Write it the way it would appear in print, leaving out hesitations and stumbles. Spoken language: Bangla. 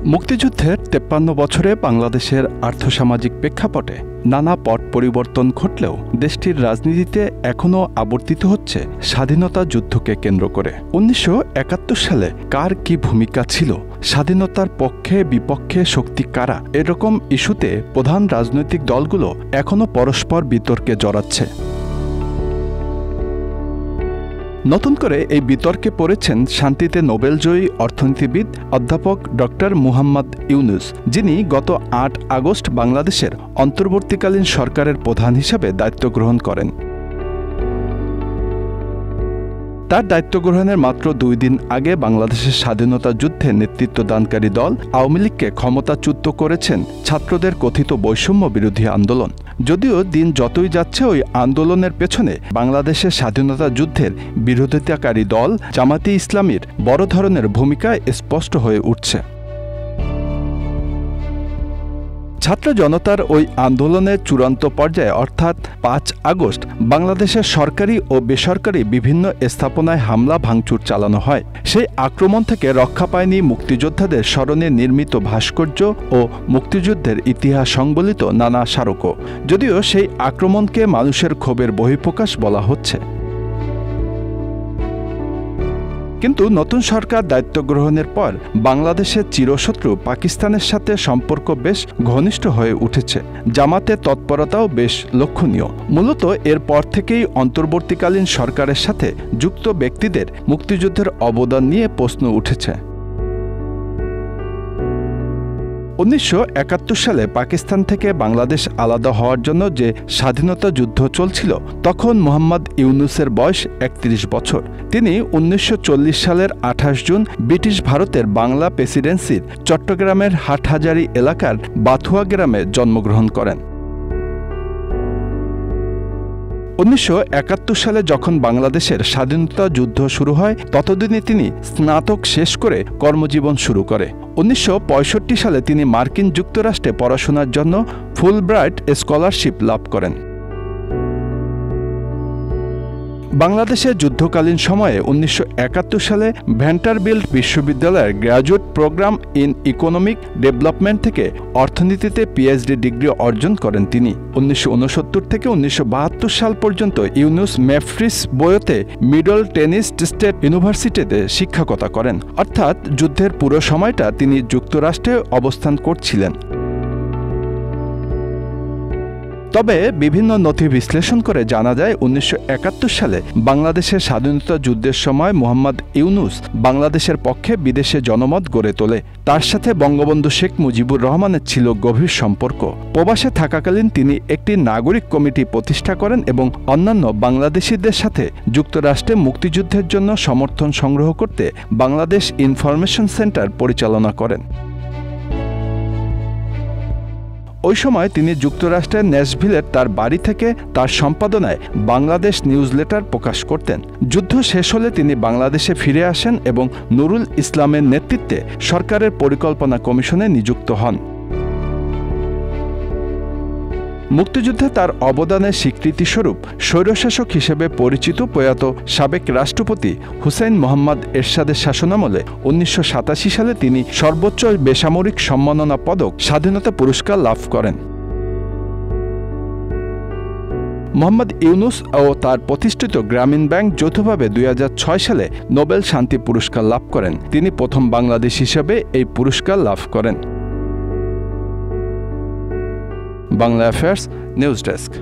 মুক্তিযুদ্ধের ৫৩ বছরে বাংলাদেশের আর্থসামাজিক প্রেক্ষাপটে নানা পট পরিবর্তন ঘটলেও দেশটির রাজনীতিতে এখনও আবর্তিত হচ্ছে স্বাধীনতা যুদ্ধকে কেন্দ্র করে। ১৯৭১ সালে কার কি ভূমিকা ছিল, স্বাধীনতার পক্ষে বিপক্ষে শক্তি কারা, এরকম ইস্যুতে প্রধান রাজনৈতিক দলগুলো এখনও পরস্পর বিতর্কে জড়াচ্ছে। নতুন করে এই বিতর্কে পড়েছেন শান্তিতে নোবেলজয়ী অর্থনীতিবিদ অধ্যাপক ডক্টর মুহাম্মদ ইউনুস, যিনি গত ৮ আগস্ট বাংলাদেশের অন্তর্বর্তীকালীন সরকারের প্রধান হিসেবে দায়িত্ব গ্রহণ করেন। তার দায়িত্ব গ্রহণের মাত্র ২ দিন আগে বাংলাদেশের স্বাধীনতা যুদ্ধে নেতৃত্বদানকারী দল আওয়ামী লীগকে ক্ষমতাচ্যুত করেছেন ছাত্রদের কথিত বৈষম্য বিরোধী আন্দোলন। যদিও দিন যতই যাচ্ছে ওই আন্দোলনের পেছনে বাংলাদেশের স্বাধীনতা যুদ্ধের বিরোধিতাকারী দল জামায়াতে ইসলামীর বড় ধরনের ভূমিকা স্পষ্ট হয়ে উঠছে। ছাত্র জনতার ওই আন্দোলনের চূড়ান্ত পর্যায়ে অর্থাৎ ৫ আগস্ট বাংলাদেশের সরকারি ও বেসরকারি বিভিন্ন স্থাপনায় হামলা ভাঙচুর চালানো হয়। সেই আক্রমণ থেকে রক্ষা পায়নি মুক্তিযোদ্ধাদের স্মরণে নির্মিত ভাস্কর্য ও মুক্তিযুদ্ধের ইতিহাস সংবলিত নানা স্মারকও, যদিও সেই আক্রমণকে মানুষের ক্ষোভের বহিঃপ্রকাশ বলা হচ্ছে। কিন্তু নতুন সরকার দায়িত্ব গ্রহণের পর বাংলাদেশের চিরশত্রু পাকিস্তানের সাথে সম্পর্ক বেশ ঘনিষ্ঠ হয়ে উঠেছে। জামাতের তৎপরতাও বেশ লক্ষণীয়। মূলত এরপর থেকেই অন্তর্বর্তীকালীন সরকারের সাথে যুক্ত ব্যক্তিদের মুক্তিযুদ্ধের অবদান নিয়ে প্রশ্ন উঠেছে। ১৯৭১ সালে পাকিস্তান থেকে বাংলাদেশ আলাদা হওয়ার জন্য যে স্বাধীনতা যুদ্ধ চলছিল, তখন মোহাম্মদ ইউনুসের বয়স ৩১ বছর। তিনি ১৯৪০ সালের ২৮ জুন ব্রিটিশ ভারতের বাংলা প্রেসিডেন্সির চট্টগ্রামের হাটহাজারী এলাকার বাথুয়া গ্রামে জন্মগ্রহণ করেন। ১৯৭১ সালে যখন বাংলাদেশের স্বাধীনতা যুদ্ধ শুরু হয়, ততদিনে তিনি স্নাতক শেষ করে কর্মজীবন শুরু করে। ১৯৬৫ সালে তিনি মার্কিন যুক্তরাষ্ট্রে পড়াশোনার জন্য ফুলব্রাইট স্কলারশিপ লাভ করেন। বাংলাদেশের যুদ্ধকালীন সময়ে ১৯৭১ সালে ভ্যান্টারবিল্ট বিশ্ববিদ্যালয়ের graduate program in economic development থেকে অর্থনীতিতে পিএইচডি ডিগ্রি অর্জন করেন তিনি। ১৯৬৯ থেকে ১৯৭২ সাল পর্যন্ত ইউনুস মেফ্রিস বোয়োতে মিডল টেনেসি স্টেট ইউনিভার্সিটিতে শিক্ষকতা করেন, অর্থাৎ যুদ্ধের পুরো সময়টা তিনি যুক্তরাষ্ট্রে অবস্থান করছিলেন। তবে বিভিন্ন নথি বিশ্লেষণ করে জানা যায় ১৯৭১ সালে বাংলাদেশের স্বাধীনতা যুদ্ধের সময় মোহাম্মদ ইউনুস বাংলাদেশের পক্ষে বিদেশে জনমত গড়ে তোলে। তার সাথে বঙ্গবন্ধু শেখ মুজিবুর রহমানের ছিল গভীর সম্পর্ক। প্রবাসে থাকাকালীন তিনি একটি নাগরিক কমিটি প্রতিষ্ঠা করেন এবং অন্যান্য বাংলাদেশিদের সাথে যুক্তরাষ্ট্রে মুক্তিযুদ্ধের জন্য সমর্থন সংগ্রহ করতে বাংলাদেশ ইনফরমেশন সেন্টার পরিচালনা করেন। ওই সময় তিনি যুক্তরাষ্ট্রের ন্যাশভিলের তার বাড়ি থেকে তার সম্পাদনায় বাংলাদেশ নিউজলেটার প্রকাশ করতেন। যুদ্ধ শেষ হলে তিনি বাংলাদেশে ফিরে আসেন এবং নুরুল ইসলামের নেতৃত্বে সরকারের পরিকল্পনা কমিশনে নিযুক্ত হন। মুক্তিযুদ্ধে তার অবদানের স্বীকৃতিস্বরূপ স্বৈরশাসক হিসেবে পরিচিত প্রয়াত সাবেক রাষ্ট্রপতি হুসেইন মোহাম্মদ এরশাদের শাসনামলে ১৯৮৭ সালে তিনি সর্বোচ্চ বেসামরিক সম্মাননা পদক স্বাধীনতা পুরস্কার লাভ করেন। মোহাম্মদ ইউনুস ও তার প্রতিষ্ঠিত গ্রামীণ ব্যাংক যৌথভাবে ২০০৬ সালে নোবেল শান্তি পুরস্কার লাভ করেন। তিনি প্রথম বাংলাদেশ হিসেবে এই পুরস্কার লাভ করেন। Bangla affairs news desk.